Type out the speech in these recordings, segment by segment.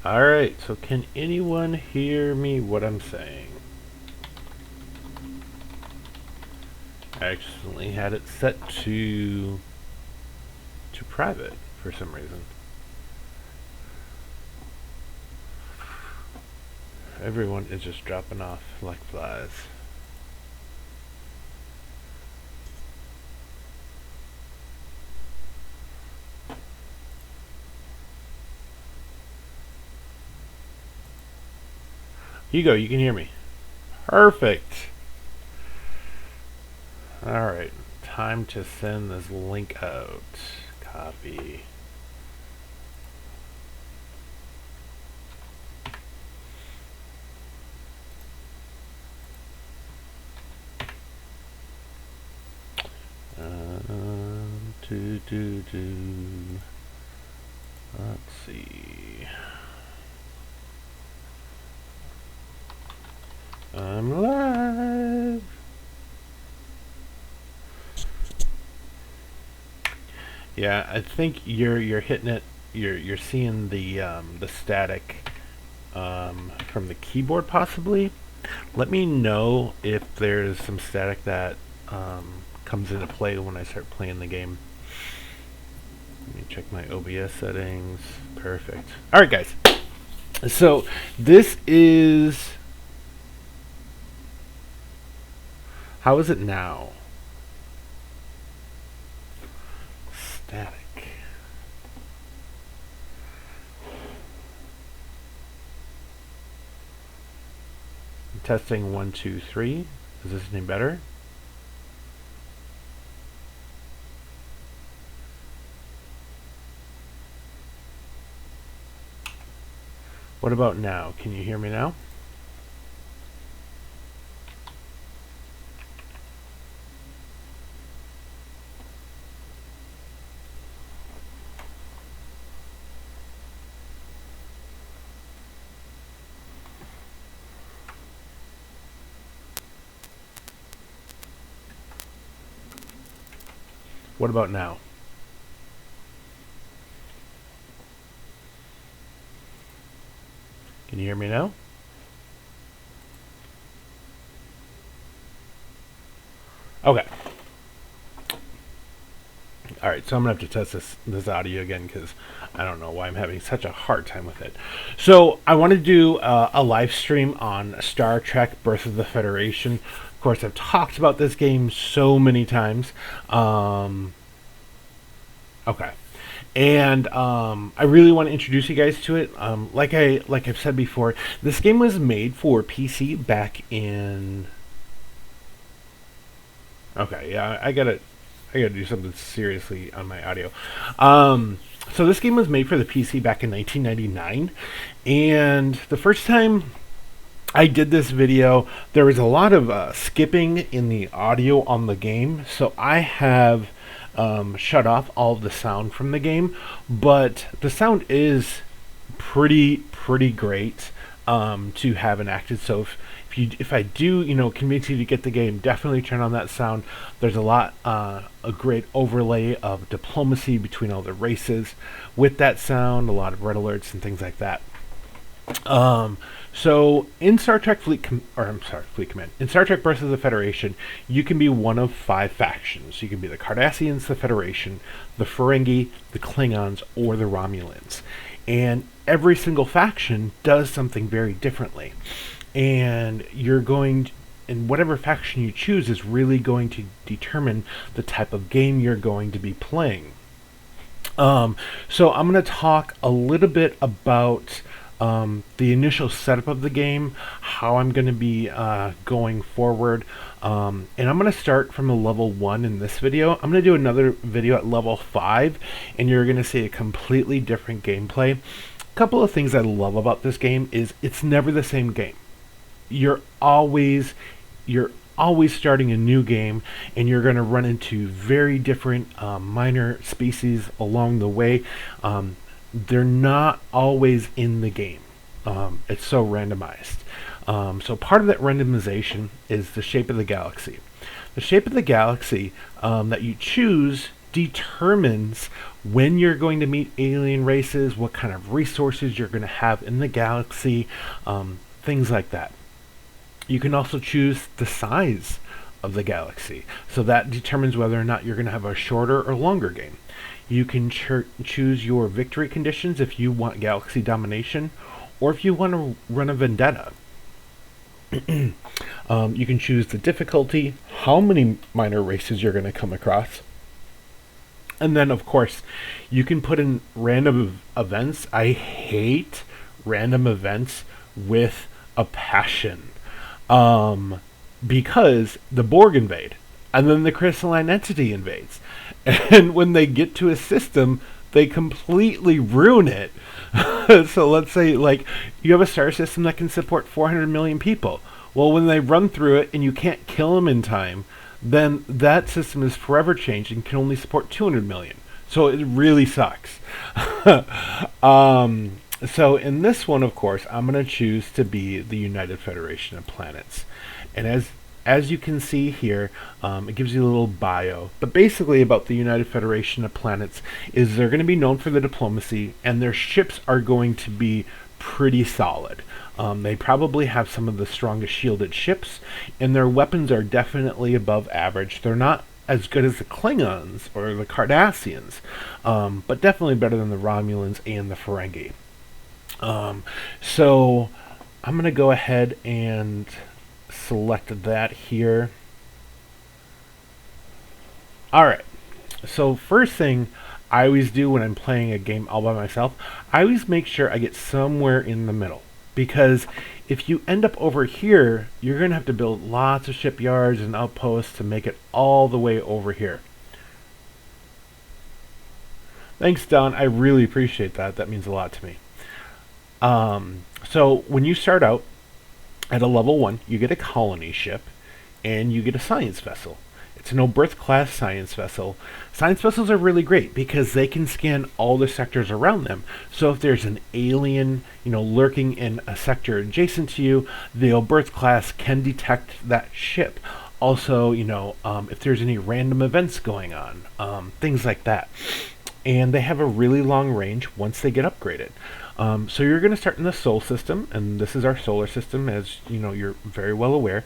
Alright, so can anyone hear me what I'm saying? I accidentally had it set to private for some reason. Everyone is just dropping off like flies. Hugo, you can hear me. Perfect. Alright, time to send this link out. Copy. Let's see. I'm live. Yeah, I think you're hitting it. You're seeing the static from the keyboard possibly. Let me know if there's some static that comes into play when I start playing the game. Let me check my OBS settings. Perfect. All right, guys. So this is. How is it now? Static. Testing 1, 2, 3. Is this any better? What about now? Can you hear me now? What about now? Can you hear me now? Okay. Alright, so I'm going to have to test this audio again because I don't know why I'm having such a hard time with it. So I want to do a live stream on Star Trek Birth of the Federation. Of course, I've talked about this game so many times. Okay. And I really want to introduce you guys to it. Like I've said before, this game was made for PC back in. Okay, yeah, I gotta do something seriously on my audio. So this game was made for the PC back in 1999, and the first time I did this video, there was a lot of skipping in the audio on the game, so I have shut off all of the sound from the game, but the sound is pretty great to have enacted. So if I do convince you to get the game, definitely turn on that sound. There's a great overlay of diplomacy between all the races with that sound, a lot of red alerts and things like that. So in Star Trek Fleet Command, in Star Trek Birth of the Federation, you can be one of 5 factions. You can be the Cardassians, the Federation, the Ferengi, the Klingons, or the Romulans. And every single faction does something very differently. And and whatever faction you choose is really going to determine the type of game you're going to be playing. So I'm going to talk a little bit about the initial setup of the game, how I'm going to be going forward, and I'm going to start from a level 1 in this video. I'm going to do another video at level 5, and you're going to see a completely different gameplay. A couple of things I love about this game is it's never the same game. You're always starting a new game, and you're going to run into very different minor species along the way. They're not always in the game. It's so randomized. So part of that randomization is the shape of the galaxy. The shape of the galaxy that you choose determines when you're going to meet alien races, what kind of resources you're going to have in the galaxy, things like that. You can also choose the size of the galaxy, so that determines whether or not you're going to have a shorter or longer game. You can choose your victory conditions if you want galaxy domination, or if you want to run a vendetta. You can choose the difficulty, how many minor races you're going to come across, and then of course you can put in random events. I hate random events with a passion, because the Borg invade, and then the crystalline entity invades, and when they get to a system, they completely ruin it. So let's say, like, you have a star system that can support 400 million people. Well, when they run through it and you can't kill them in time, then that system is forever changed and can only support 200 million. So it really sucks. So in this one, of course, I'm going to choose to be the United Federation of Planets. And as you can see here, it gives you a little bio. But basically about the United Federation of Planets is they're going to be known for the diplomacy, and their ships are going to be pretty solid. They probably have some of the strongest shielded ships, and their weapons are definitely above average. They're not as good as the Klingons or the Cardassians, but definitely better than the Romulans and the Ferengi. So I'm going to go ahead and select that here. Alright, so first thing I always do when I'm playing a game all by myself, I always make sure I get somewhere in the middle. Because if you end up over here, you're going to have to build lots of shipyards and outposts to make it all the way over here. Thanks, Don. I really appreciate that. That means a lot to me. So when you start out at a level 1, you get a colony ship and you get a science vessel. It's a no-birth class science vessel. Science vessels are really great because they can scan all the sectors around them. So if there's an alien, lurking in a sector adjacent to you, the birth class can detect that ship. Also, if there's any random events going on, things like that. And they have a really long range once they get upgraded. So you're going to start in the Sol system, and this is our solar system, as you're very well aware.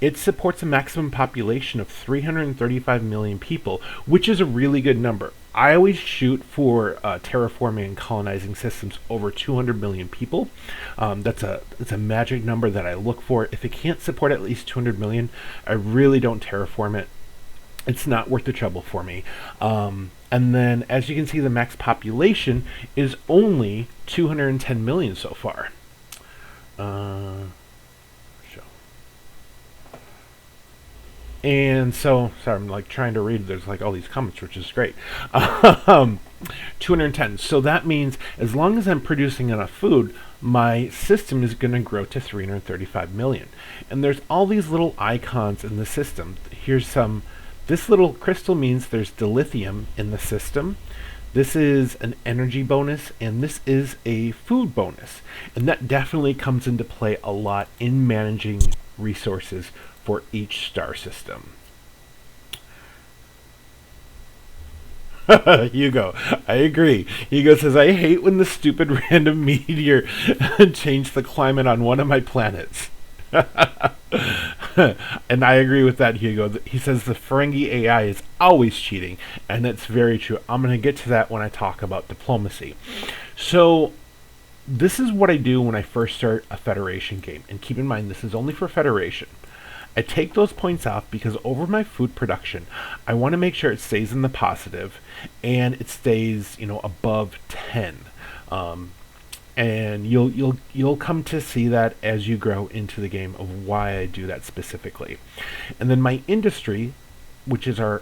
It supports a maximum population of 335 million people, which is a really good number. I always shoot for terraforming and colonizing systems over 200 million people. It's a magic number that I look for. If it can't support at least 200 million, I really don't terraform it. It's not worth the trouble for me. And then, as you can see, the max population is only 210 million so far. And so, sorry, I'm trying to read. There's all these comments, which is great. 210. So that means as long as I'm producing enough food, my system is going to grow to 335 million. And there's all these little icons in the system. Here's some. This little crystal means there's dilithium in the system. This is an energy bonus, and this is a food bonus. And that definitely comes into play a lot in managing resources for each star system. Hugo, I agree. Hugo says, I hate when the stupid random meteor changed the climate on one of my planets. And I agree with that, Hugo. He says the Ferengi AI is always cheating, and it's very true. I'm going to get to that when I talk about diplomacy. So this is what I do when I first start a Federation game. And keep in mind, this is only for Federation. I take those points off because over my food production, I want to make sure it stays in the positive and it stays, above 10. And you'll come to see that as you grow into the game of why I do that specifically. And then my industry, which are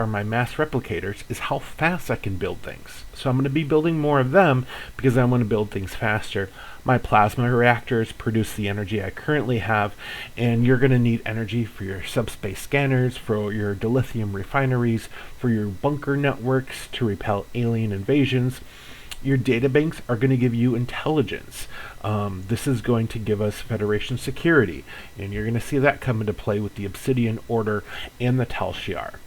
my mass replicators, is how fast I can build things. So I'm going to be building more of them because I want to build things faster. My plasma reactors produce the energy I currently have, and you're going to need energy for your subspace scanners, for your dilithium refineries, for your bunker networks to repel alien invasions. Your databanks are going to give you intelligence. This is going to give us Federation security, and you're going to see that come into play with the Obsidian Order and the Tal Shiar.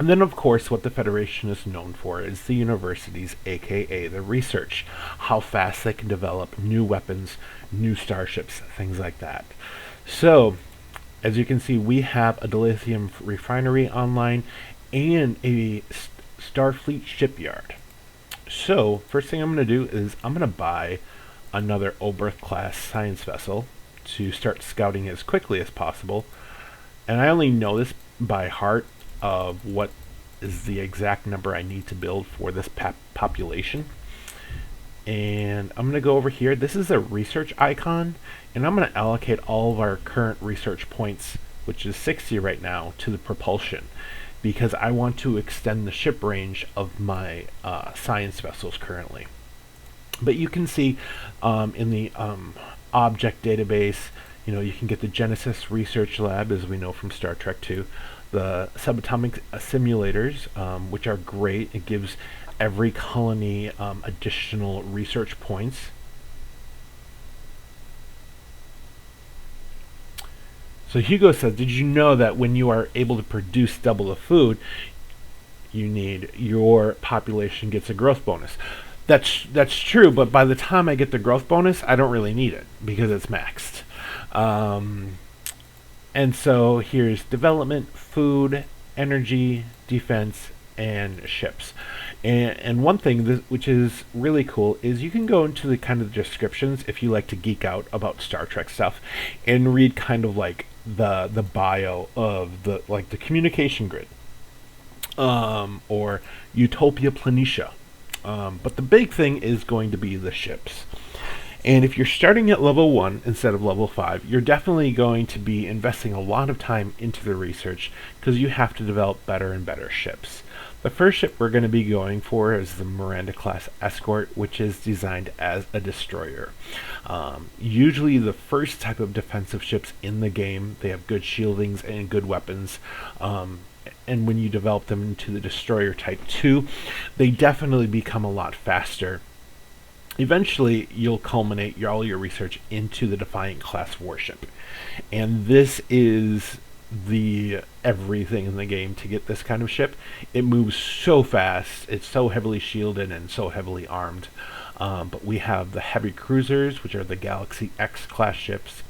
And then, of course, what the Federation is known for is the universities, aka the research, how fast they can develop new weapons, new starships, things like that. So, as you can see, we have a dilithium refinery online and a Starfleet shipyard. So, first thing I'm going to do is I'm going to buy another Oberth class science vessel to start scouting as quickly as possible. And I only know this by heart of what is the exact number I need to build for this population. And I'm going to go over here. This is a research icon, and I'm going to allocate all of our current research points, which is 60 right now, to the propulsion, because I want to extend the ship range of my science vessels currently. But you can see in the object database, you can get the Genesis Research Lab, as we know from Star Trek 2, the subatomic simulators, which are great. It gives every colony additional research points. So Hugo says, did you know that when you are able to produce double the food you need, your population gets a growth bonus? That's true, but by the time I get the growth bonus, I don't really need it because it's maxed. And so here's development, food, energy, defense, and ships. And one thing which is really cool is you can go into the kind of descriptions if you like to geek out about Star Trek stuff and read kind of like the bio of the communication grid, or Utopia Planitia. But the big thing is going to be the ships. And if you're starting at level 1 instead of level 5, you're definitely going to be investing a lot of time into the research because you have to develop better and better ships. The first ship we're going to be going for is the Maranda class Escort, which is designed as a destroyer. Usually the first type of defensive ships in the game, they have good shieldings and good weapons. And when you develop them into the destroyer type 2, they definitely become a lot faster. Eventually, you'll culminate all your research into the Defiant class warship. And this is the everything in the game to get this kind of ship. It moves so fast, it's so heavily shielded and so heavily armed. But we have the heavy cruisers, which are the Galaxy X class ships.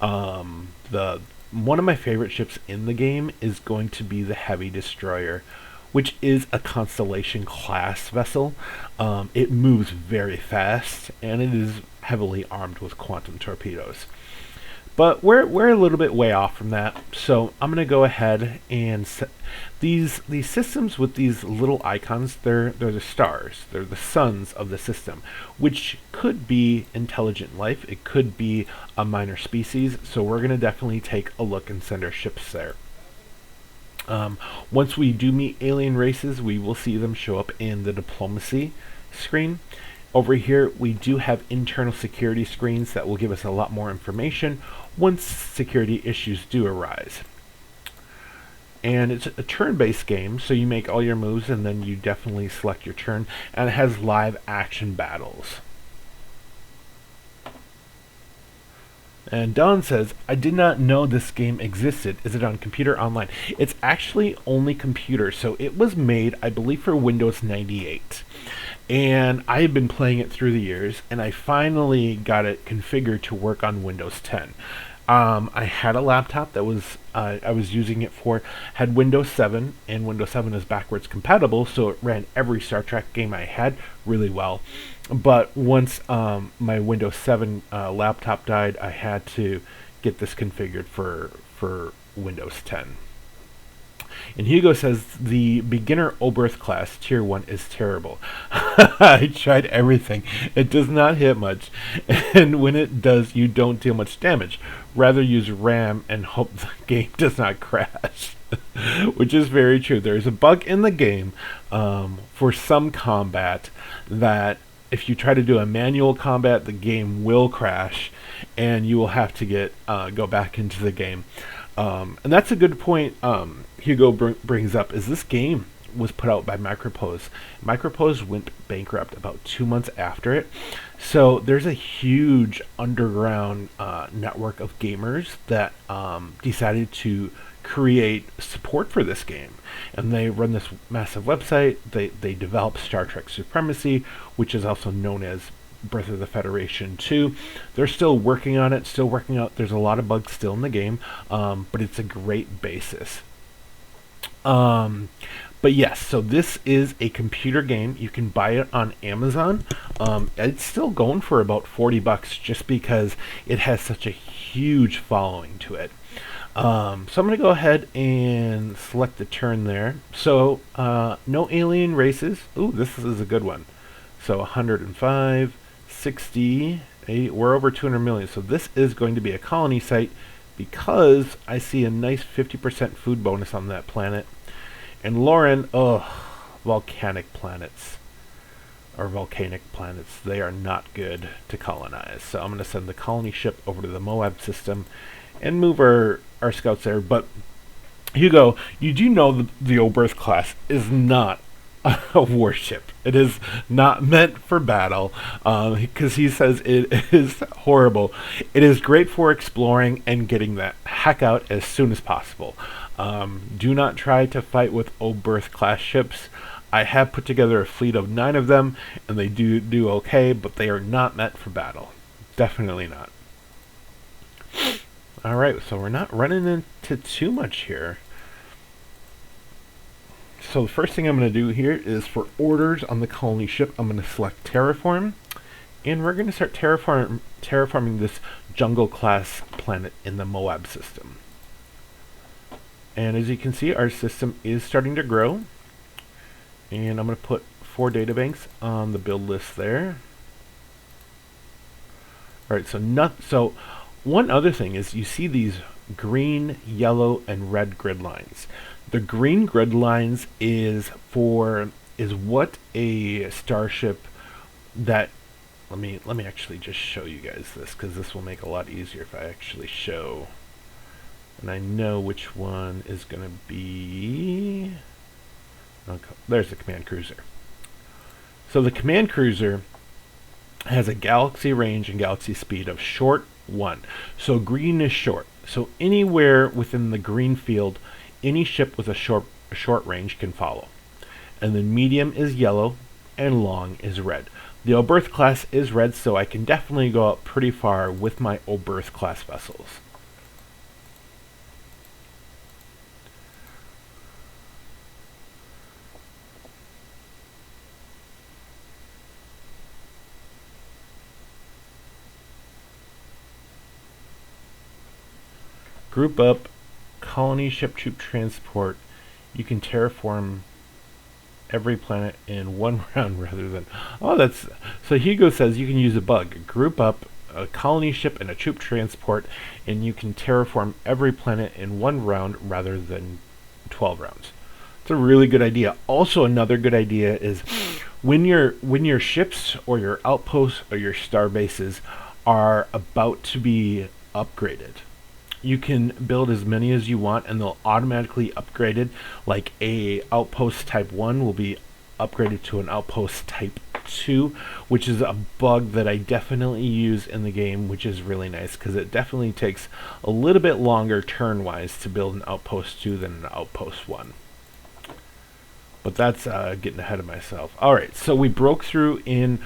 One of my favorite ships in the game is going to be the Heavy Destroyer, which is a Constellation class vessel. It moves very fast, and it is heavily armed with quantum torpedoes. But we're a little bit way off from that, so I'm going to go ahead and set these systems with these little icons. They're the stars. They're the suns of the system, which could be intelligent life. It could be a minor species, so we're going to definitely take a look and send our ships there. Once we do meet alien races, we will see them show up in the diplomacy screen. Over here, we do have internal security screens that will give us a lot more information once security issues do arise. And it's a turn-based game, so you make all your moves and then you definitely select your turn, and it has live action battles. And Don says, I did not know this game existed. Is it on computer online? It's actually only computer, so it was made, I believe, for Windows 98. And I have been playing it through the years, and I finally got it configured to work on Windows 10. I had a laptop that was I was using it for, had Windows 7, and Windows 7 is backwards compatible, so it ran every Star Trek game I had really well. But once my Windows 7 laptop died, I had to get this configured for Windows 10. And Hugo says, the beginner Oberth class tier 1 is terrible. I tried everything. It does not hit much. And when it does, you don't deal much damage. Rather use RAM and hope the game does not crash. Which is very true. There is a bug in the game for some combat that if you try to do a manual combat, the game will crash and you will have to go back into the game. And that's a good point Hugo brings up, is this game was put out by Micropose. Micropose went bankrupt about 2 months after it. So there's a huge underground network of gamers that decided to create support for this game. And they run this massive website. They develop Star Trek Supremacy, which is also known as Birth of the Federation 2. They're still working on it, still working out. There's a lot of bugs still in the game, but it's a great basis. But yes, so this is a computer game. You can buy it on Amazon. It's still going for about $40 just because it has such a huge following to it. So I'm going to go ahead and select the turn there. So no alien races. Ooh, this is a good one. So 105, 60, 80, we're over 200 million. So this is going to be a colony site because I see a nice 50% food bonus on that planet. And Lauren, volcanic planets. Or volcanic planets. They are not good to colonize. So I'm going to send the colony ship over to the Moab system and move our scouts there. But Hugo, you do know the Oberth class is not a warship. It is not meant for battle, because he says it is horrible. It is great for exploring and getting the heck out as soon as possible. Do not try to fight with Oberth class ships. I have put together a fleet of 9 of them, and they do okay, but they are not meant for battle. Definitely not. Alright, so we're not running into too much here. So the first thing I'm going to do here is for orders on the colony ship, I'm going to select terraform, and we're going to start terraforming this jungle class planet in the Moab system. And as you can see, our system is starting to grow, and I'm going to put 4 databanks on the build list there. Alright, so one other thing is you see these green, yellow, and red grid lines. The green grid lines is what a starship that let me actually just show you guys this, because this will make it a lot easier if I actually show. And I know which one is going to be. Okay, there's the command cruiser. So the command cruiser has a galaxy range and galaxy speed of short 1. So green is short. So anywhere within the green field, any ship with a short range can follow. And then medium is yellow and long is red. The Oberth class is red, so I can definitely go up pretty far with my Oberth class vessels. Group up, colony ship troop transport. You can terraform every planet in 1 round rather than... Oh, that's... So Hugo says you can use a bug. Group up a colony ship and a troop transport, and you can terraform every planet in 1 round rather than 12 rounds. It's a really good idea. Also, another good idea is when your ships or your outposts or your star bases are about to be upgraded, you can build as many as you want and they'll automatically upgraded. Like a outpost type 1 will be upgraded to an outpost type 2, which is a bug that I definitely use in the game, which is really nice because it definitely takes a little bit longer turn-wise to build an outpost 2 than an outpost 1. But that's getting ahead of myself. Alright, so we broke through in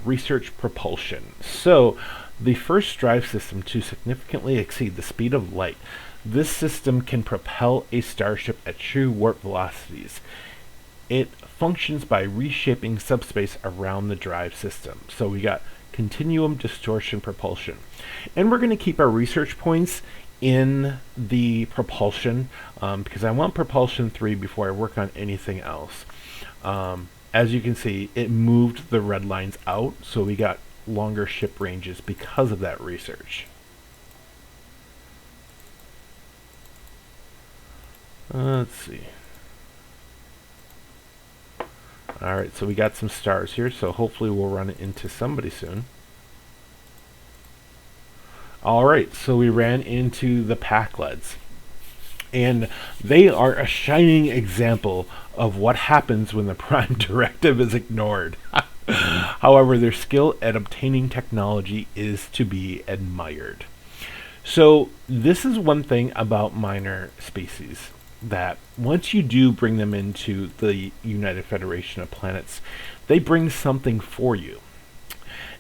research propulsion. So the first drive system to significantly exceed the speed of light. This system can propel a starship at true warp velocities. It functions by reshaping subspace around the drive system. So we got continuum distortion propulsion. And we're going to keep our research points in the propulsion because I want propulsion 3 before I work on anything else. As you can see, it moved the red lines out, so we got longer ship ranges because of that research. Let's see. Alright, so we got some stars here, so hopefully we'll run into somebody soon. Alright, so we ran into the Packleds. And they are a shining example of what happens when the Prime Directive is ignored. However, their skill at obtaining technology is to be admired. So this is one thing about minor species, that once you do bring them into the United Federation of Planets, they bring something for you.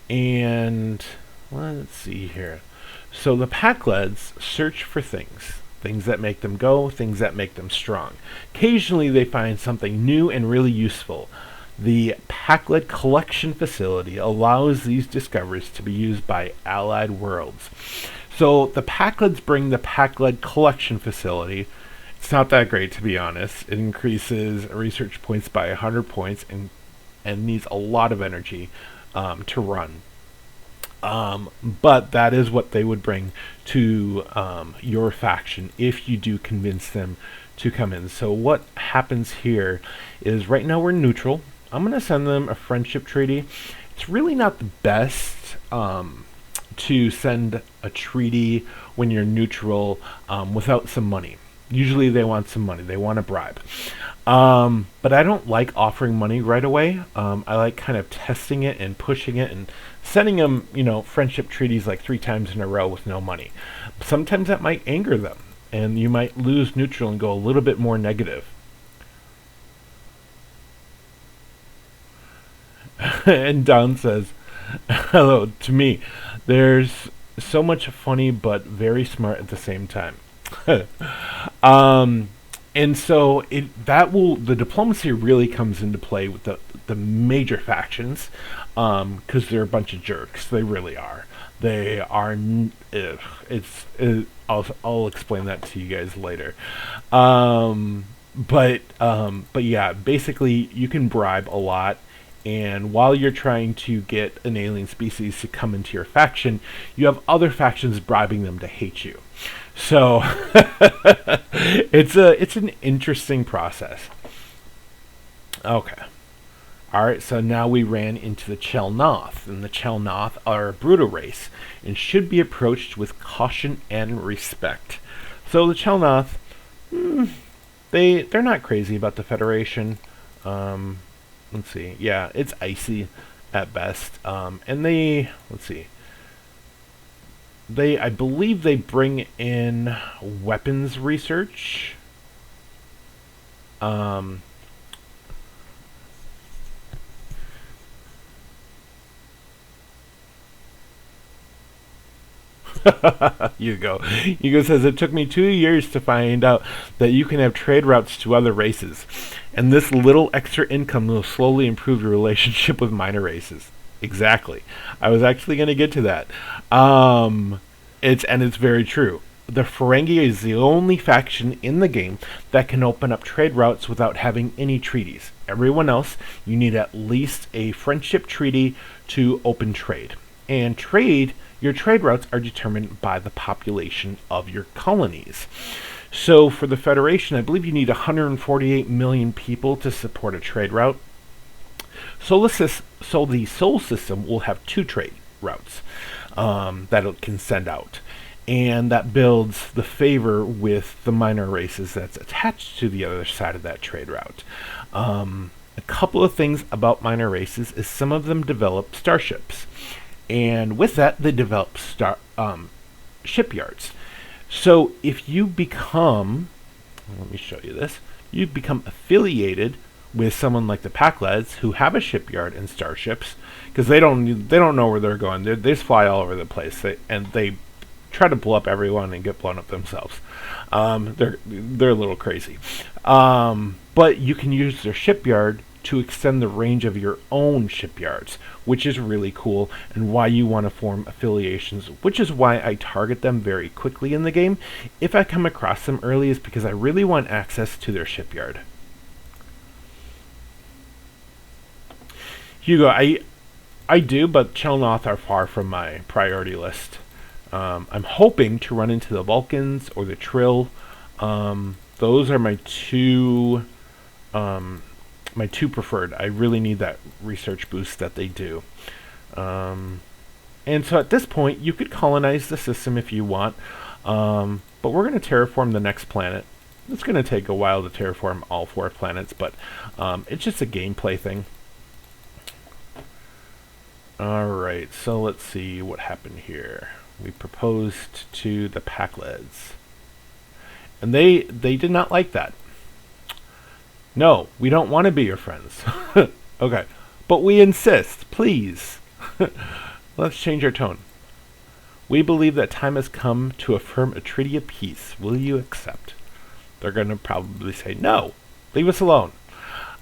And let's see here. So the Packleds search for things that make them go, things that make them strong. Occasionally they find something new and really useful. The Packled Collection Facility allows these discoveries to be used by allied worlds. So the Packleds bring the Packled Collection Facility. It's not that great, to be honest. It increases research points by 100 points and needs a lot of energy to run. But that is what they would bring to your faction if you do convince them to come in. So what happens here is, right now we're neutral. I'm going to send them a friendship treaty. It's really not the best to send a treaty when you're neutral without some money. Usually they want some money. They want a bribe. But I don't like offering money right away. I like kind of testing it and pushing it and sending them, friendship treaties like 3 times in a row with no money. Sometimes that might anger them, and you might lose neutral and go a little bit more negative. And Don says, hello to me. There's so much funny but very smart at the same time. And so the diplomacy really comes into play with the major factions, because they're a bunch of jerks. They really are. They are. I'll explain that to you guys later. But yeah, basically you can bribe a lot. And while you're trying to get an alien species to come into your faction, you have other factions bribing them to hate you. So it's an interesting process. Okay. Alright, so now we ran into the Chelnoth, and the Chelnoth are a brutal race and should be approached with caution and respect. So the Chelnoth, they're not crazy about the Federation. Let's see. Yeah, it's icy at best. And let's see. I believe they bring in weapons research. Hugo says, it took me 2 years to find out that you can have trade routes to other races, and this little extra income will slowly improve your relationship with minor races. Exactly. I was actually going to get to that. It's very true. The Ferengi is the only faction in the game that can open up trade routes without having any treaties. Everyone else, you need at least a friendship treaty to open trade. And your trade routes are determined by the population of your colonies. So for the Federation, I believe you need 148 million people to support a trade route. So the Sol system will have 2 trade routes that it can send out. And that builds the favor with the minor races that's attached to the other side of that trade route. A couple of things about minor races is some of them develop starships. And with that, they develop shipyards. So if you become, let me show you this, you become affiliated with someone like the Packleds, who have a shipyard and starships, because they don't know where they're going. They just fly all over the place, and they try to blow up everyone and get blown up themselves. They're a little crazy, but you can use their shipyard to extend the range of your own shipyards, which is really cool, and why you want to form affiliations, which is why I target them very quickly in the game. If I come across them early, is because I really want access to their shipyard. Hugo, I do, but Chelnoth are far from my priority list. I'm hoping to run into the Vulcans or the Trill. Those are my two preferred. I really need that research boost that they do. And so at this point, you could colonize the system if you want, but we're going to terraform the next planet. It's going to take a while to terraform all 4 planets, but it's just a gameplay thing. Alright, so let's see what happened here. We proposed to the Packleds. And they did not like that. No, we don't want to be your friends. Okay. But we insist, please. Let's change our tone. We believe that time has come to affirm a treaty of peace. Will you accept? They're going to probably say, no, leave us alone.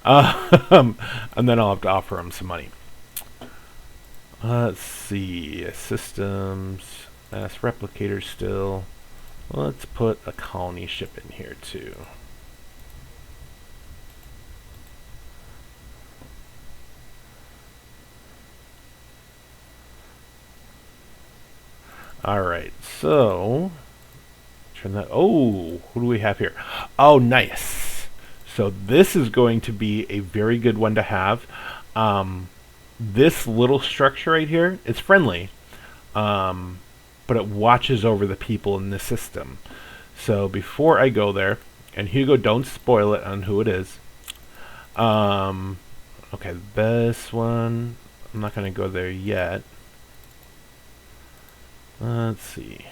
And then I'll have to offer them some money. Let's see. Systems. Mass replicators still. Let's put a colony ship in here too. Alright, so turn that. Oh, who do we have here? Oh, nice. So this is going to be a very good one to have. This little structure right here is friendly, but it watches over the people in the system. So before I go there, and Hugo, don't spoil it on who it is. Okay, this one, I'm not going to go there yet. Let's see.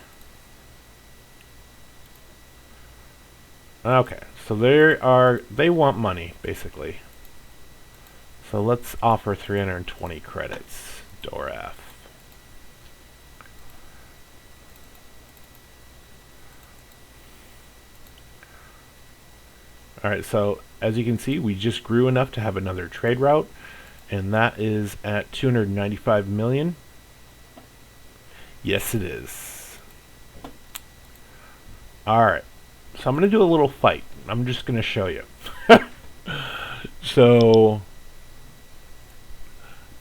Okay, so they want money, basically. So let's offer 320 credits. Doraf. Alright, so as you can see, we just grew enough to have another trade route, and that is at 295 million. Yes, it is. Alright, so I'm going to do a little fight. I'm just going to show you. So,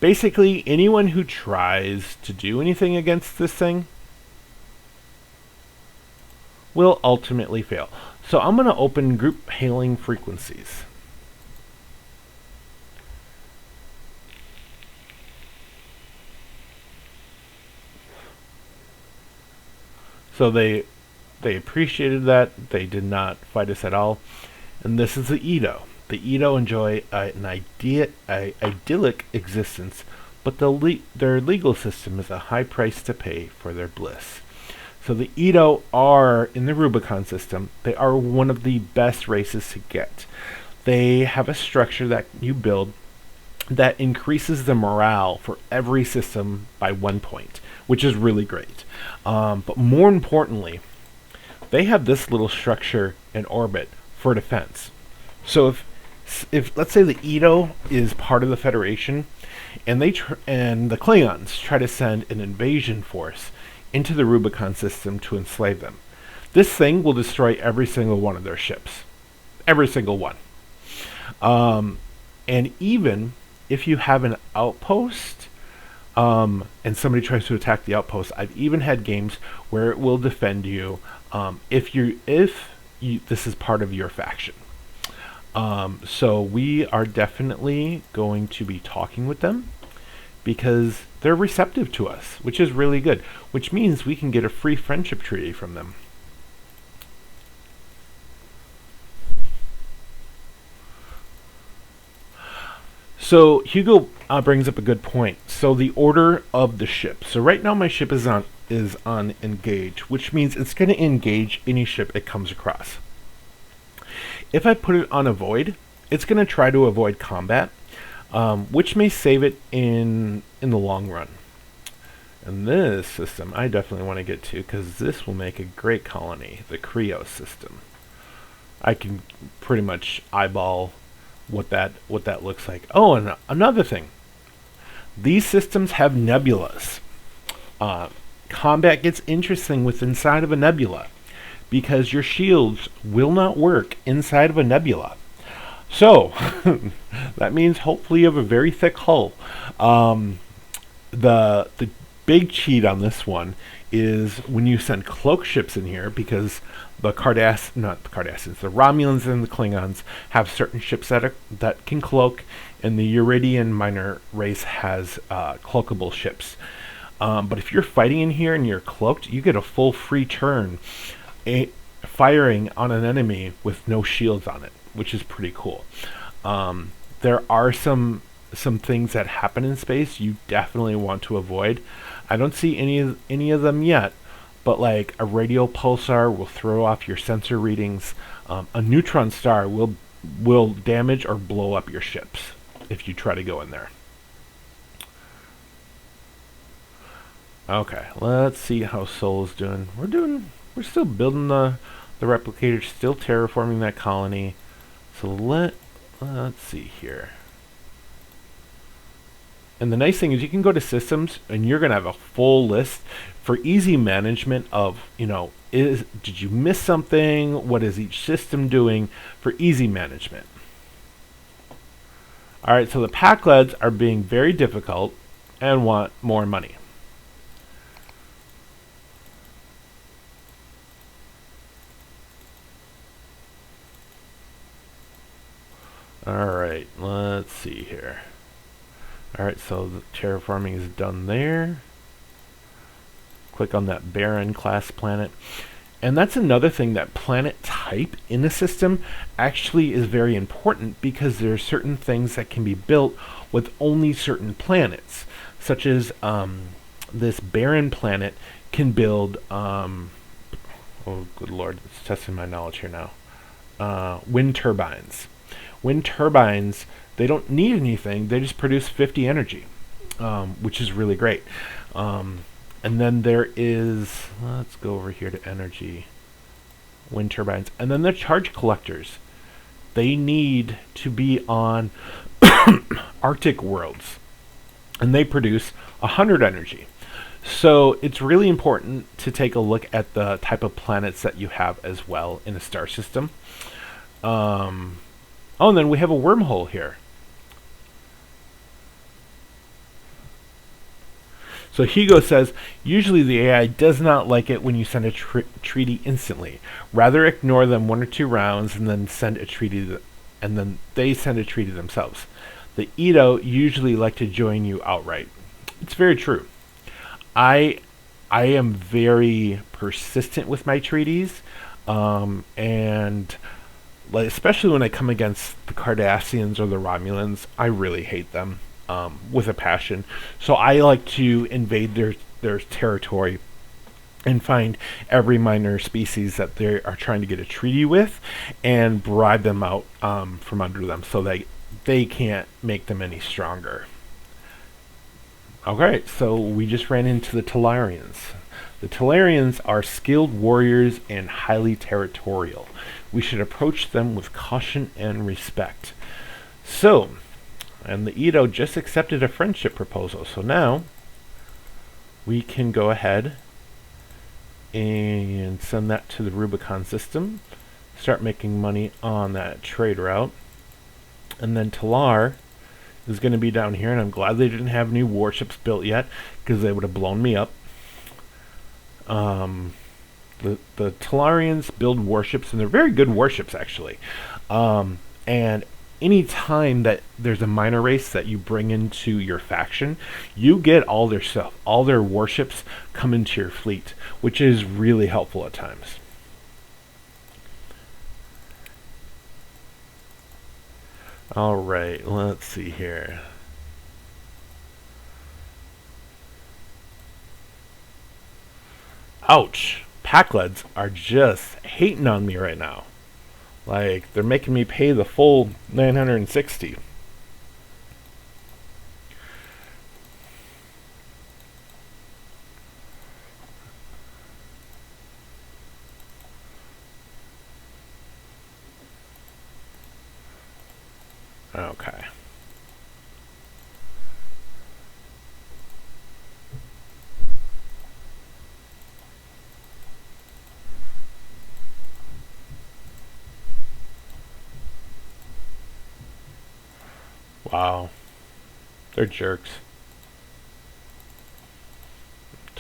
basically, anyone who tries to do anything against this thing will ultimately fail. So I'm going to open group hailing frequencies. So they appreciated that. They did not fight us at all. And this is the Edo. The Edo enjoy an idyllic existence, but their legal system is a high price to pay for their bliss. So the Edo are, in the Rubicon system, they are one of the best races to get. They have a structure that you build that increases the morale for every system by 1 point, which is really great. But more importantly, they have this little structure in orbit for defense. So if let's say the Edo is part of the Federation, and and the Klingons try to send an invasion force into the Rubicon system to enslave them, this thing will destroy every single one of their ships, every single one. And even if you have an outpost, and somebody tries to attack the outpost, I've even had games where it will defend you if this is part of your faction. So we are definitely going to be talking with them because they're receptive to us, which is really good, which means we can get a free friendship treaty from them. So Hugo brings up a good point. So the order of the ship. So right now my ship is on engage, which means it's going to engage any ship it comes across. If I put it on avoid, it's going to try to avoid combat, which may save it in the long run. And this system I definitely want to get to because this will make a great colony, the Creo system. I can pretty much eyeball what that looks like. Oh, and another thing. These systems have nebulas. Combat gets interesting with inside of a nebula because your shields will not work inside of a nebula. So, that means hopefully you have a very thick hull. The big cheat on this one is when you send cloak ships in here, because the Romulans and the Klingons have certain ships that can cloak, and the Uridian minor race has cloakable ships. But if you're fighting in here and you're cloaked, you get a full free turn firing on an enemy with no shields on it, which is pretty cool. There are some some things that happen in space you definitely want to avoid. I don't see any of them yet, but like a radio pulsar will throw off your sensor readings. A neutron star will damage or blow up your ships if you try to go in there. Okay, let's see how Sol is doing. We're still building the replicator, still terraforming that colony. So let's see here. And the nice thing is you can go to systems and you're going to have a full list for easy management of, did you miss something? What is each system doing for easy management? All right, so the pack leads are being very difficult and want more money. Alright, let's see here. Alright, so the terraforming is done there. Click on that barren class planet. And that's another thing, that planet type in a system actually is very important, because there are certain things that can be built with only certain planets. Such as this barren planet can build, oh good lord, it's testing my knowledge here now. Wind turbines. Wind turbines, they don't need anything, they just produce 50 energy, which is really great. And then there is, let's go over here to energy, wind turbines, and then the charge collectors. They need to be on Arctic worlds, and they produce 100 energy. So it's really important to take a look at the type of planets that you have as well in a star system. Oh, and then we have a wormhole here. So Hugo says, usually the AI does not like it when you send a treaty instantly. Rather ignore them 1 or 2 rounds and then send a treaty, and then they send a treaty themselves. The Edo usually like to join you outright. It's very true. I am very persistent with my treaties, and especially when I come against the Cardassians or the Romulans, I really hate them with a passion. So I like to invade their territory and find every minor species that they are trying to get a treaty with and bribe them out from under them so they can't make them any stronger. Okay, so we just ran into the Talarians. The Talarians are skilled warriors and highly territorial. We should approach them with caution and respect. So, and the Edo just accepted a friendship proposal. So now, we can go ahead and send that to the Rubicon system. Start making money on that trade route. And then Talar is going to be down here, and I'm glad they didn't have new warships built yet, because they would have blown me up. The Talarians build warships, and they're very good warships, actually. And any time that there's a minor race that you bring into your faction, you get all their stuff. All their warships come into your fleet, which is really helpful at times. Alright, let's see here. Ouch! Packleds are just hating on me right now. Like, they're making me pay the full 960. Okay. Wow. They're jerks.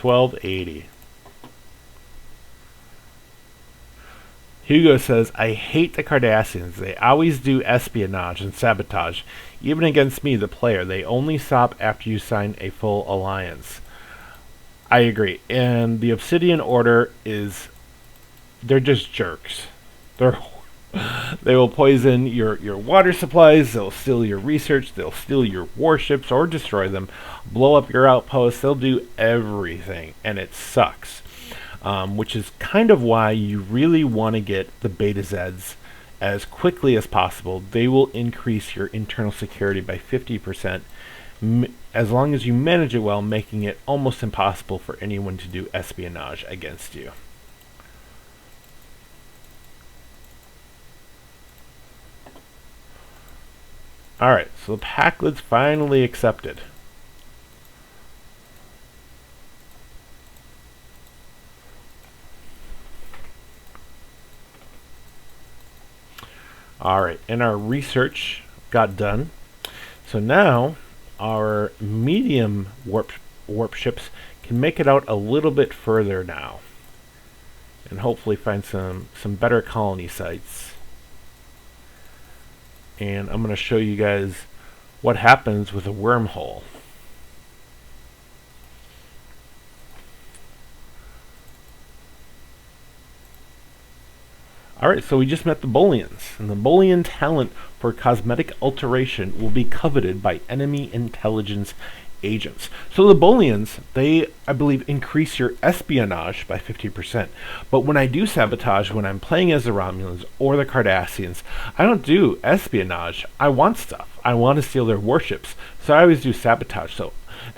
1280. Hugo says, I hate the Cardassians. They always do espionage and sabotage. Even against me, the player. They only stop after you sign a full alliance. I agree. And the Obsidian Order is... they're just jerks. They're They will poison your water supplies, they'll steal your research, they'll steal your warships or destroy them, blow up your outposts, they'll do everything, and it sucks. Which is kind of why you really want to get the Beta Zeds as quickly as possible. They will increase your internal security by 50%, as long as you manage it well, making it almost impossible for anyone to do espionage against you. Alright, so the Packlets finally accepted. Alright, and our research got done. So now our medium warp ships can make it out a little bit further now. And hopefully find some better colony sites. And I'm going to show you guys what happens with a wormhole. Alright, so we just met the Bolians, and the Bolian talent for cosmetic alteration will be coveted by enemy intelligence agents. So the Bolians, they, I believe, increase your espionage by 50%. But when I do sabotage, when I'm playing as the Romulans or the Cardassians, I don't do espionage. I want stuff. I want to steal their warships. So I always do sabotage. So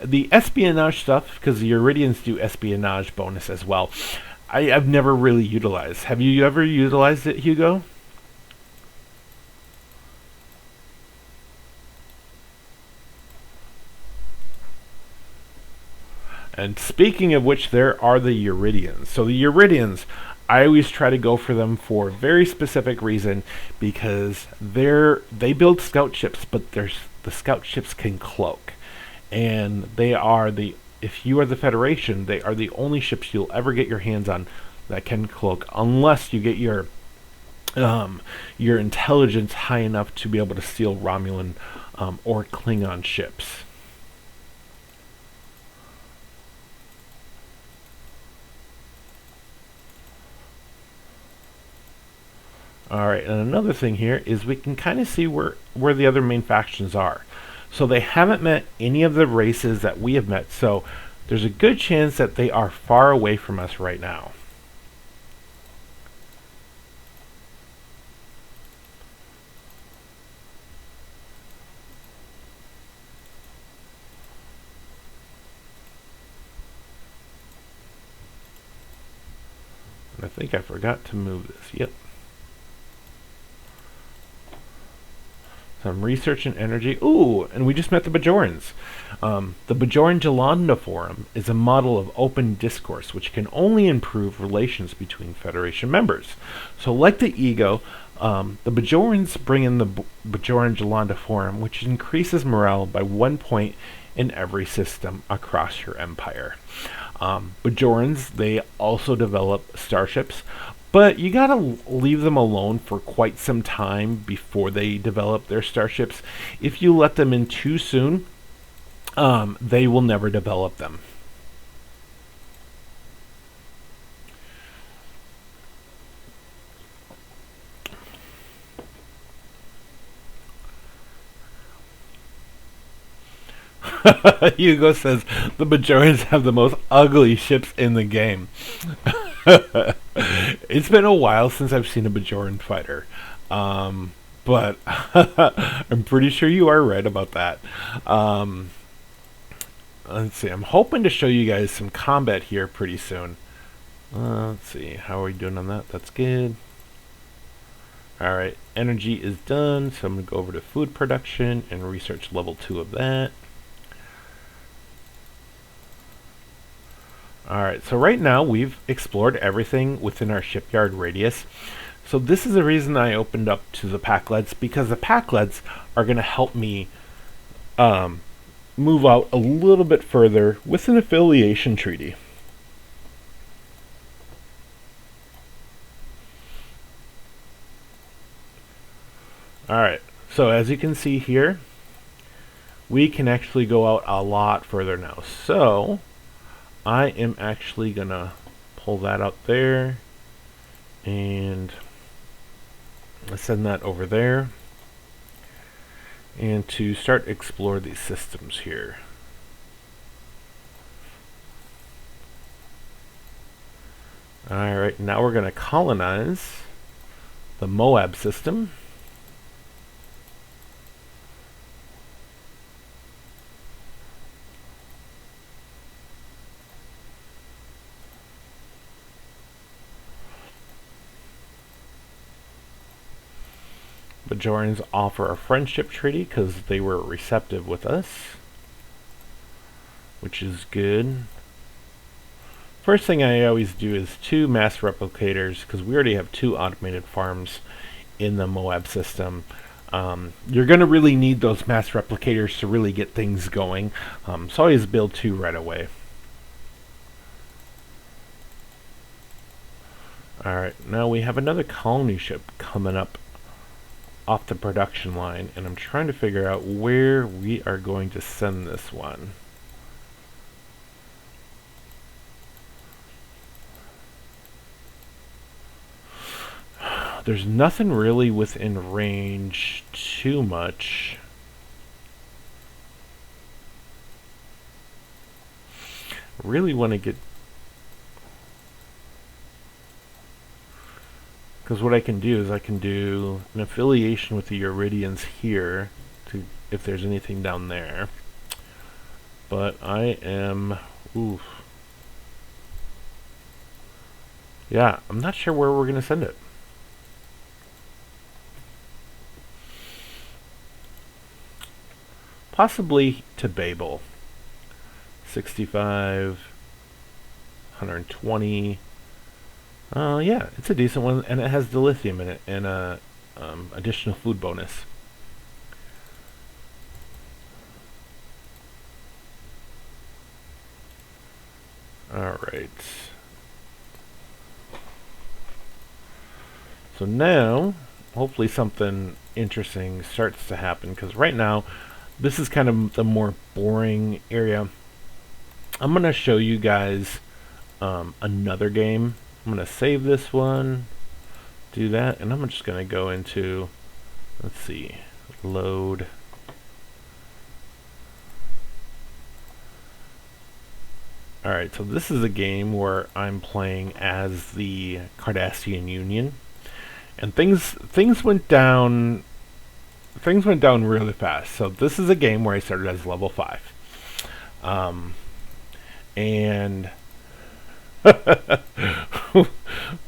the espionage stuff, because the Iridians do espionage bonus as well, I've never really utilized. Have you ever utilized it, Hugo? And speaking of which, there are the Iridians. So the Iridians, I always try to go for them for a very specific reason, because they build scout ships, but the scout ships can cloak, and they are the, if you are the Federation, they are the only ships you'll ever get your hands on that can cloak, unless you get your intelligence high enough to be able to steal Romulan or Klingon ships. Alright, and another thing here is we can kind of see where the other main factions are. So they haven't met any of the races that we have met, so there's a good chance that they are far away from us right now. And I think I forgot to move this. Yep. Some research and energy. Ooh, and we just met the Bajorans. The Bajoran Jalanda Forum is a model of open discourse which can only improve relations between Federation members. So like the Ego, the Bajorans bring in the Bajoran Jalanda Forum, which increases morale by 1 point in every system across your empire. Bajorans, they also develop starships, but you gotta leave them alone for quite some time before they develop their starships. If you let them in too soon, they will never develop them. Hugo says the Bajorans have the most ugly ships in the game. It's been a while since I've seen a Bajoran fighter, but I'm pretty sure you are right about that. Let's see, I'm hoping to show you guys some combat here pretty soon. Let's see, how are we doing on that? That's good. Alright, energy is done, so I'm going to go over to food production and research level 2 of that. Alright, so right now we've explored everything within our shipyard radius. So this is the reason I opened up to the Packlets, because the Packlets are going to help me move out a little bit further with an affiliation treaty. Alright, so as you can see here, we can actually go out a lot further now. So I am actually gonna pull that out there, and Let's send that over there. And to start explore these systems here. Alright, now we're going to colonize the Moab system. Bajorans offer a friendship treaty because they were receptive with us, which is good. First thing I always do is 2 mass replicators, because we already have 2 automated farms in the Moab system. You're going to really need those mass replicators to really get things going, so always build 2 right away. Alright, now we have another colony ship coming up off the production line, and I'm trying to figure out where we are going to send this one. There's nothing really within range too much. Really want to get... Because what I can do is I can do an affiliation with the Uridians here, to if there's anything down there. But I am... Oof. Yeah, I'm not sure where we're going to send it. Possibly to Babel. 65, 120. Yeah, it's a decent one, and it has dilithium in it, and a additional food bonus. Alright. So now, hopefully something interesting starts to happen, because right now, this is kind of the more boring area. I'm going to show you guys another game. I'm going to save this one, do that, and I'm just going to go into, let's see, load. Alright, so this is a game where I'm playing as the Cardassian Union, and things went down really fast. So this is a game where I started as level 5. And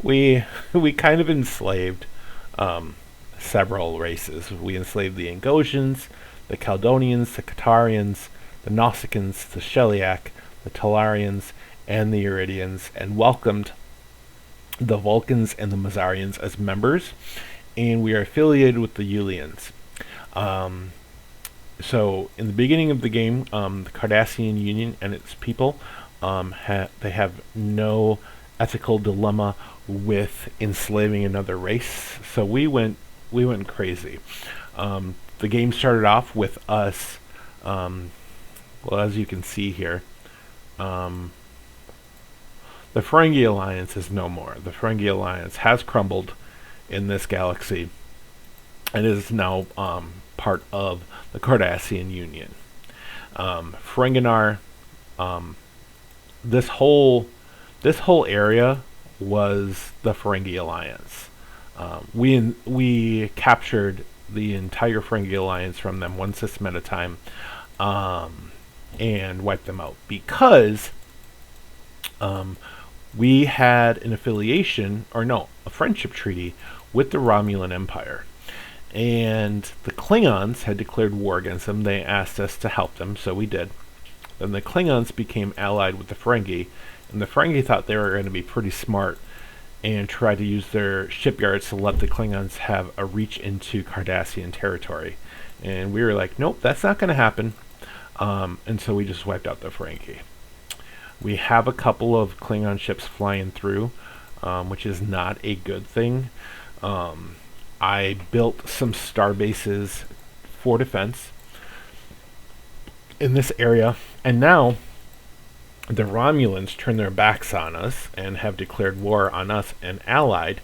we kind of enslaved several races. We enslaved the Angosians, the Caledonians, the Catarians, the Nausicaans, the Sheliak, the Talarians, and the Uridians, and welcomed the Vulcans and the Mazarians as members, and we are affiliated with the Ulians. So in the beginning of the game, the Cardassian Union and its people they have no ethical dilemma with enslaving another race. So we went crazy. The game started off with us. Well, as you can see here, the Ferengi Alliance is no more. The Ferengi Alliance has crumbled in this galaxy and is now part of the Cardassian Union. Ferenginar, this whole area was the Ferengi Alliance. We captured the entire Ferengi Alliance from them, one system at a time, and wiped them out because we had an affiliation, or no, a friendship treaty with the Romulan Empire. And the Klingons had declared war against them. They asked us to help them, so we did. Then the Klingons became allied with the Ferengi, and the Ferengi thought they were going to be pretty smart and tried to use their shipyards to let the Klingons have a reach into Cardassian territory. And we were like, nope, that's not going to happen. And so we just wiped out the Ferengi. We have a couple of Klingon ships flying through, which is not a good thing. I built some star bases for defense in this area, and now the Romulans turn their backs on us and have declared war on us and allied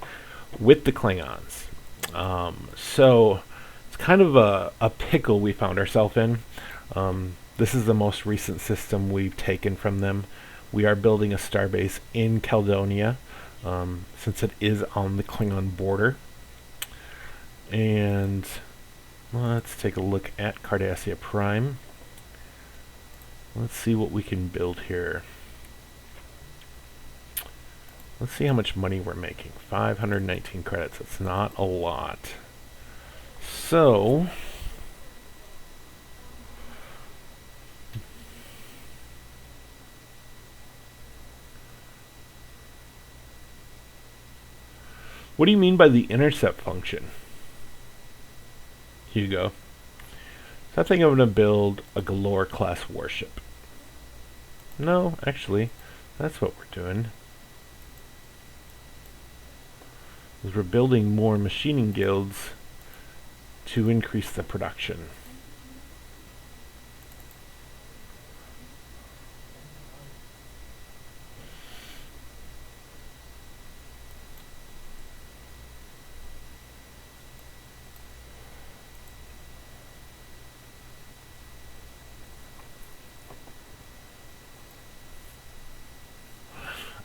with the Klingons. So it's kind of a pickle we found ourselves in. This is the most recent system we've taken from them. We are building a starbase in Caledonia, since it is on the Klingon border. And let's take a look at Cardassia Prime. Let's see what we can build here. Let's see how much money we're making. 519 credits. It's not a lot. So, what do you mean by the intercept function? Here you go. So I think I'm going to build a Galore class warship. No, actually, that's what we're doing. Is we're building more machining guilds to increase the production.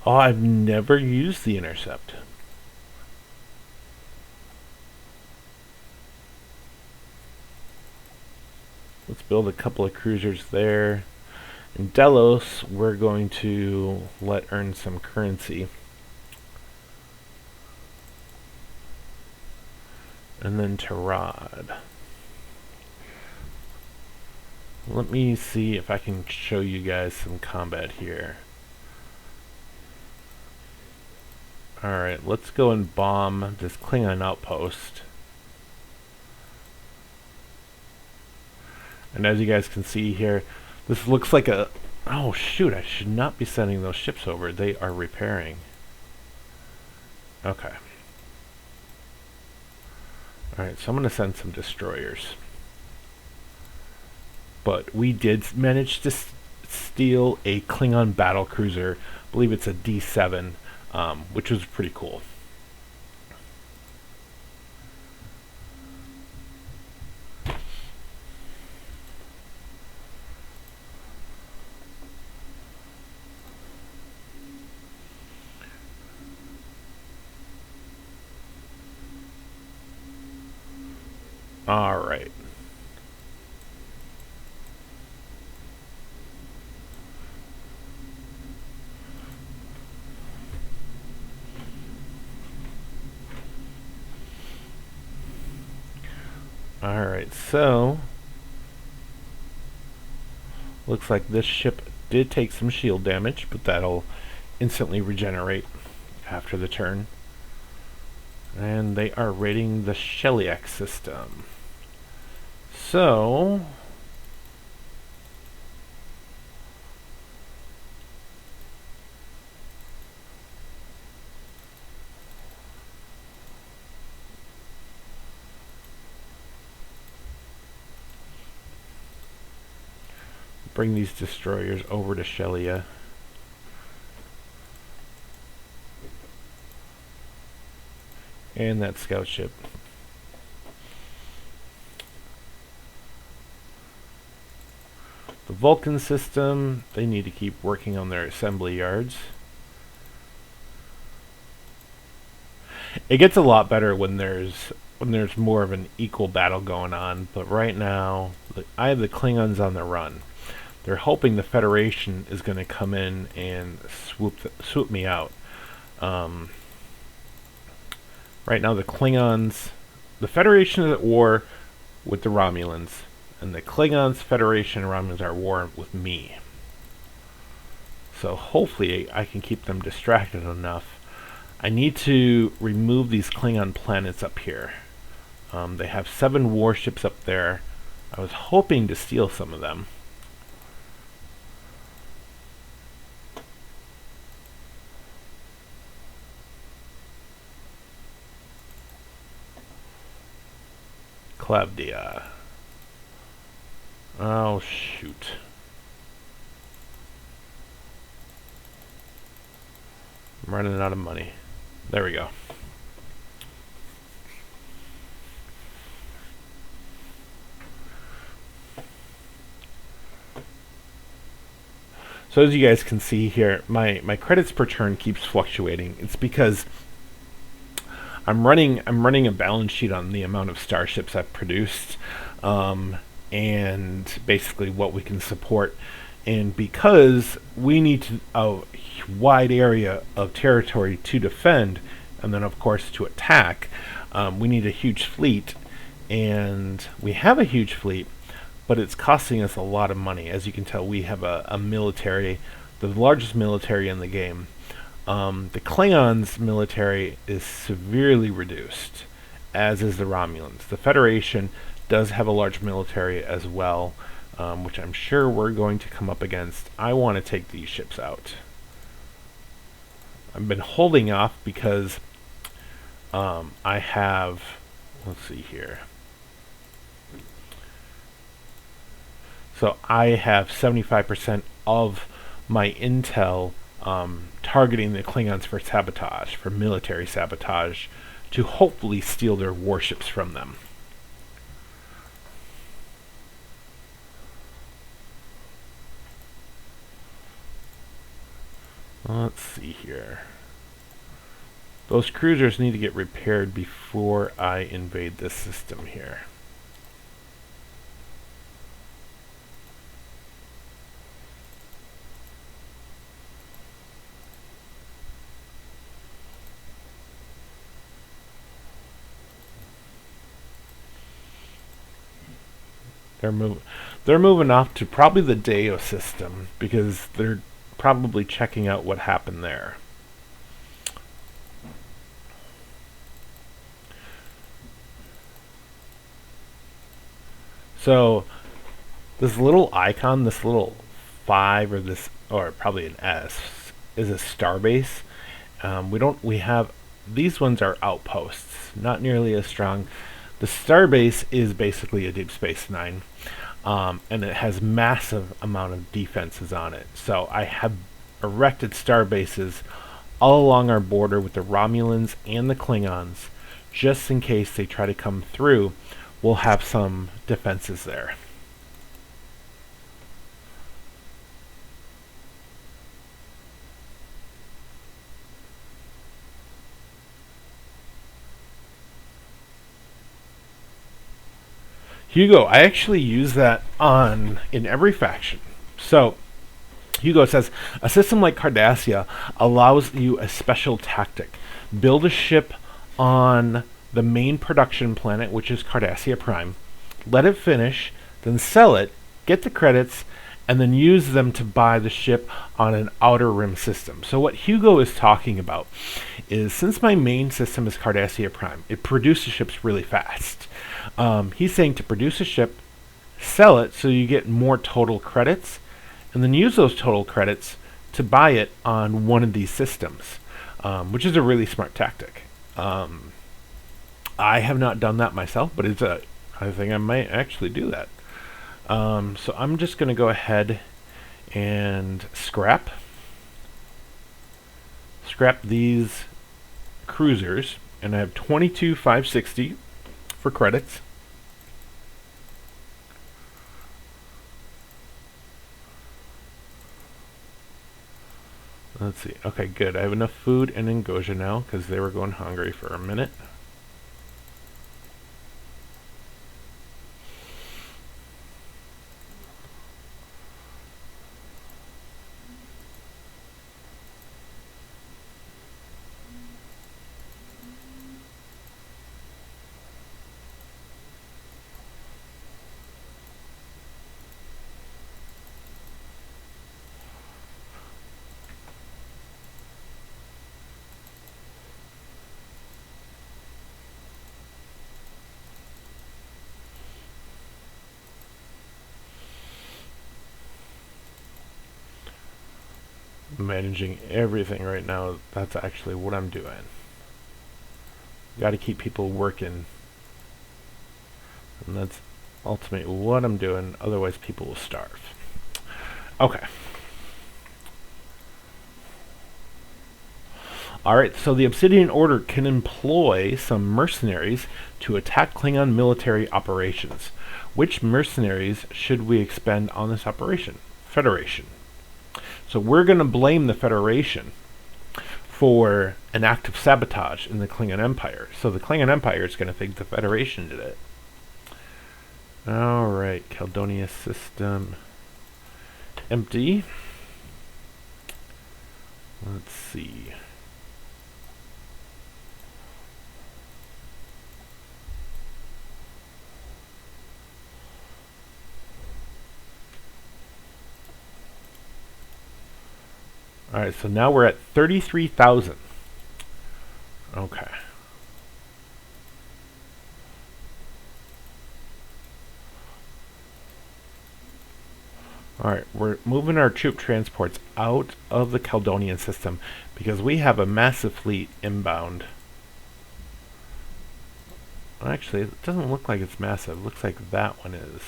Oh, I've never used the intercept. Let's build a couple of cruisers there. In Delos, we're going to let earn some currency. And then Tarad. Let me see if I can show you guys some combat here. Alright, let's go and bomb this Klingon outpost. And as you guys can see here, this looks like a... Oh shoot, I should not be sending those ships over. They are repairing. Okay. Alright, so I'm going to send some destroyers. But we did manage to steal a Klingon battle cruiser. I believe it's a D7, which was pretty cool. All right. Alright, so looks like this ship did take some shield damage, but that'll instantly regenerate after the turn. And they are raiding the Sheliak system. So bring these destroyers over to Shelia. And that scout ship. The Vulcan system, they need to keep working on their assembly yards. It gets a lot better when there's more of an equal battle going on, but right now I have the Klingons on the run. They're hoping the Federation is going to come in and swoop me out. Right now the Klingons, the Federation is at war with the Romulans, and the Klingons, Federation, and Romulans are at war with me. So hopefully I can keep them distracted enough. I need to remove these Klingon planets up here. They have 7 warships up there. I was hoping to steal some of them. Clavdia. Oh, shoot. I'm running out of money. There we go. So as you guys can see here, my credits per turn keeps fluctuating. It's because I'm running a balance sheet on the amount of starships I've produced, and basically what we can support. And because we need a wide area of territory to defend, and then of course to attack, we need a huge fleet, and we have a huge fleet, but it's costing us a lot of money. As you can tell, we have a military, the largest military in the game. The Klingons' military is severely reduced, as is the Romulans. The Federation does have a large military as well, which I'm sure we're going to come up against. I want to take these ships out. I've been holding off because I have, let's see here. So I have 75% of my intel targeting the Klingons for sabotage, for military sabotage, to hopefully steal their warships from them. Let's see here. Those cruisers need to get repaired before I invade this system here. They're moving off to probably the Deo system because they're probably checking out what happened there. So this little icon, this little 5 or probably an S, is a starbase. We have these ones are outposts, not nearly as strong. The starbase is basically a Deep Space Nine, and it has massive amount of defenses on it. So I have erected starbases all along our border with the Romulans and the Klingons, just in case they try to come through. We'll have some defenses there. Hugo, I actually use that in every faction. So Hugo says, a system like Cardassia allows you a special tactic. Build a ship on the main production planet, which is Cardassia Prime. Let it finish, then sell it, get the credits, and then use them to buy the ship on an outer rim system. So what Hugo is talking about is, since my main system is Cardassia Prime, it produces ships really fast. He's saying to produce a ship, sell it so you get more total credits, and then use those total credits to buy it on one of these systems, which is a really smart tactic. I have not done that myself, but I think I might actually do that. So I'm just going to go ahead and scrap these cruisers, and I have 22,560 for credits. Let's see. Okay, good. I have enough food in Ngoja now because they were going hungry for a minute. Managing everything right now. That's actually what I'm doing. Got to keep people working, and that's ultimately what I'm doing. Otherwise people will starve. Okay. Alright, so the Obsidian Order can employ some mercenaries to attack Klingon military operations. Which mercenaries should we expend on this operation? Federation. So we're going to blame the Federation for an act of sabotage in the Klingon Empire. So the Klingon Empire is going to think the Federation did it. Alright, Caldonia system empty. Let's see. Alright, so now we're at 33,000. Okay. Alright, we're moving our troop transports out of the Caledonian system because we have a massive fleet inbound. Actually, it doesn't look like it's massive. It looks like that one is.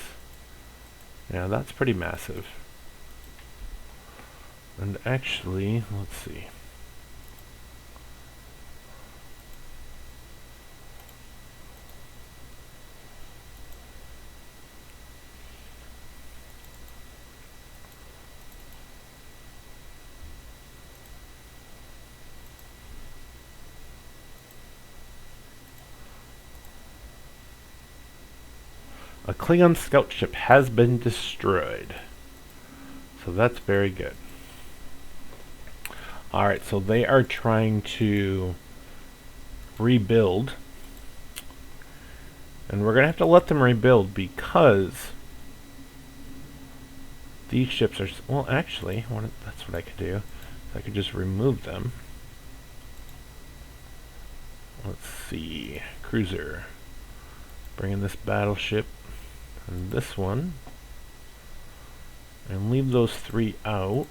Yeah, that's pretty massive. And actually, let's see. A Klingon scout ship has been destroyed. So that's very good. Alright, so they are trying to rebuild. And we're going to have to let them rebuild because these ships are... Well, actually, that's what I could do. I could just remove them. Let's see. Cruiser. Bring in this battleship. And this one. And leave those three out.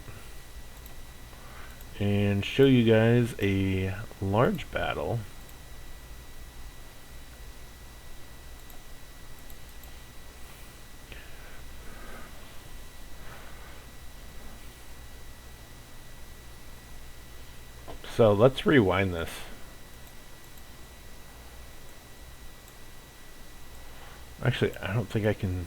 And show you guys a large battle. So let's rewind this. Actually, I don't think I can.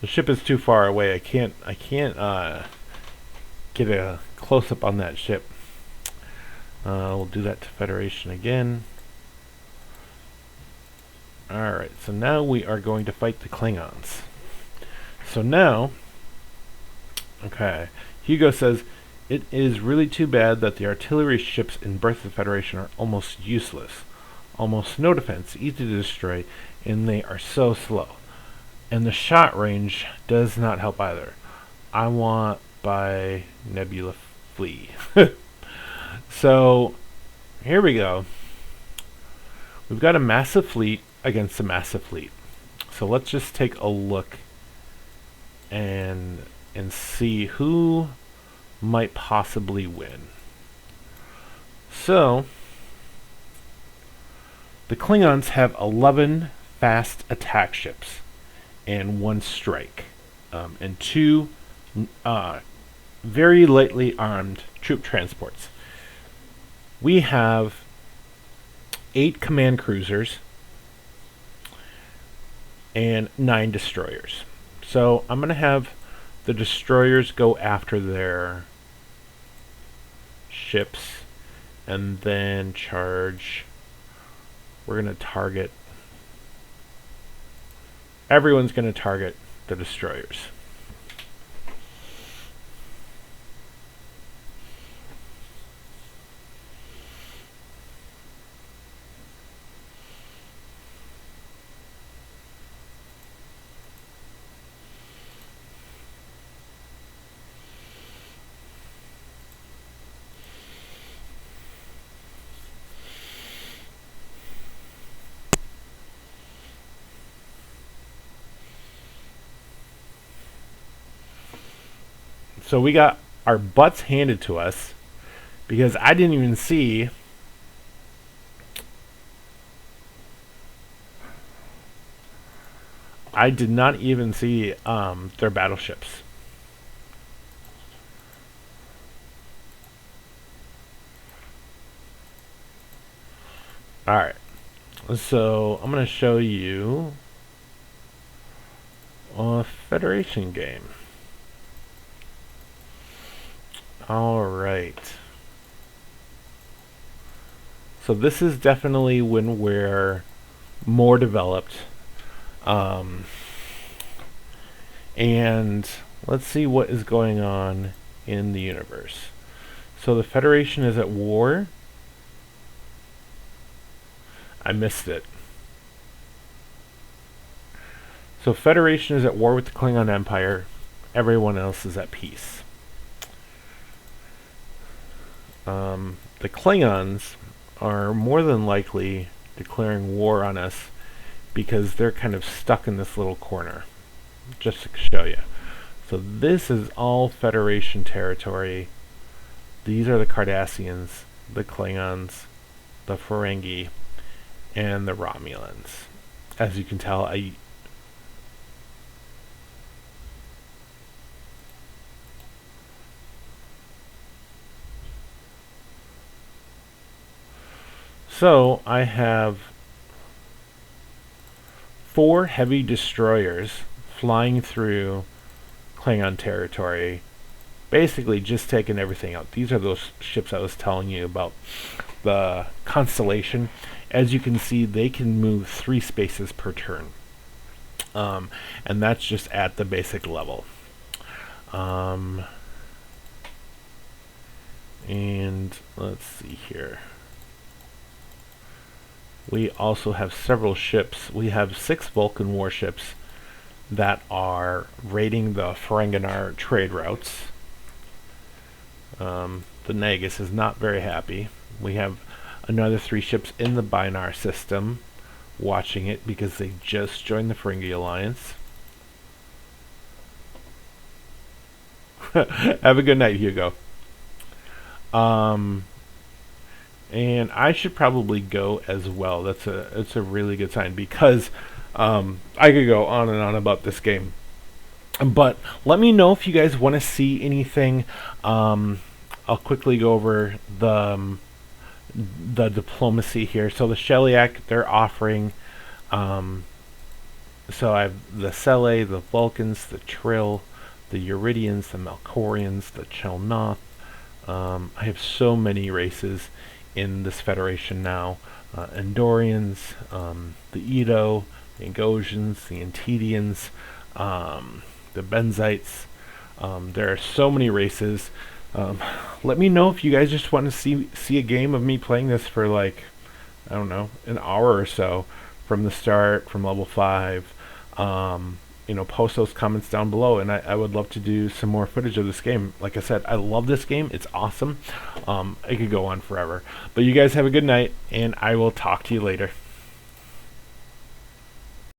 The ship is too far away. I can't get a close-up on that ship. We'll do that to Federation again. Alright, so now we are going to fight the Klingons. So now, okay, Hugo says, it is really too bad that the artillery ships in Birth of the Federation are almost useless. Almost no defense, easy to destroy, and they are so slow. And the shot range does not help either. I want by Nebula Flee. So, here we go. We've got a massive fleet against a massive fleet. So let's just take a look and see who might possibly win. So, the Klingons have 11 fast attack ships and 1 strike, and 2 very lightly armed troop transports. We have 8 command cruisers and 9 destroyers. So I'm going to have the destroyers go after their ships and then charge. We're going to target. Everyone's going to target the destroyers. So we got our butts handed to us because I didn't even see I did not even see their battleships. Alright, so I'm going to show you a Federation game. Alright. So this is definitely when we're more developed. And let's see what is going on in the universe. So the Federation is at war. I missed it. So Federation is at war with the Klingon Empire. Everyone else is at peace. The Klingons are more than likely declaring war on us because they're kind of stuck in this little corner. Just to show you. So this is all Federation territory. These are the Cardassians, the Klingons, the Ferengi, and the Romulans. As you can tell, So I have 4 heavy destroyers flying through Klingon territory, basically just taking everything out. These are those ships I was telling you about, the Constellation. As you can see, they can move 3 spaces per turn. And that's just at the basic level. And let's see here. We also have several ships. We have 6 Vulcan warships that are raiding the Ferenginar trade routes. The Nagus is not very happy. We have another 3 ships in the Binar system watching it because they just joined the Ferengi Alliance. Have a good night, Hugo. And I should probably go as well. It's a really good sign because I could go on and on about this game. But let me know if you guys want to see anything. I'll quickly go over the diplomacy here. So the Sheliak, they're offering. So I have the Sele, the Vulcans, the Trill, the Euridians, the Melkorians, the Chelnoth. I have so many races in this Federation now. Andorians, the Edo, the Angosians, the Antedians, the Benzites. There are so many races. Let me know if you guys just want to see a game of me playing this for, like, I don't know, an hour or so from the start, from level 5. Post those comments down below, and I would love to do some more footage of this game. Like I said, I love this game. It's awesome. It could go on forever. But you guys have a good night, and I will talk to you later.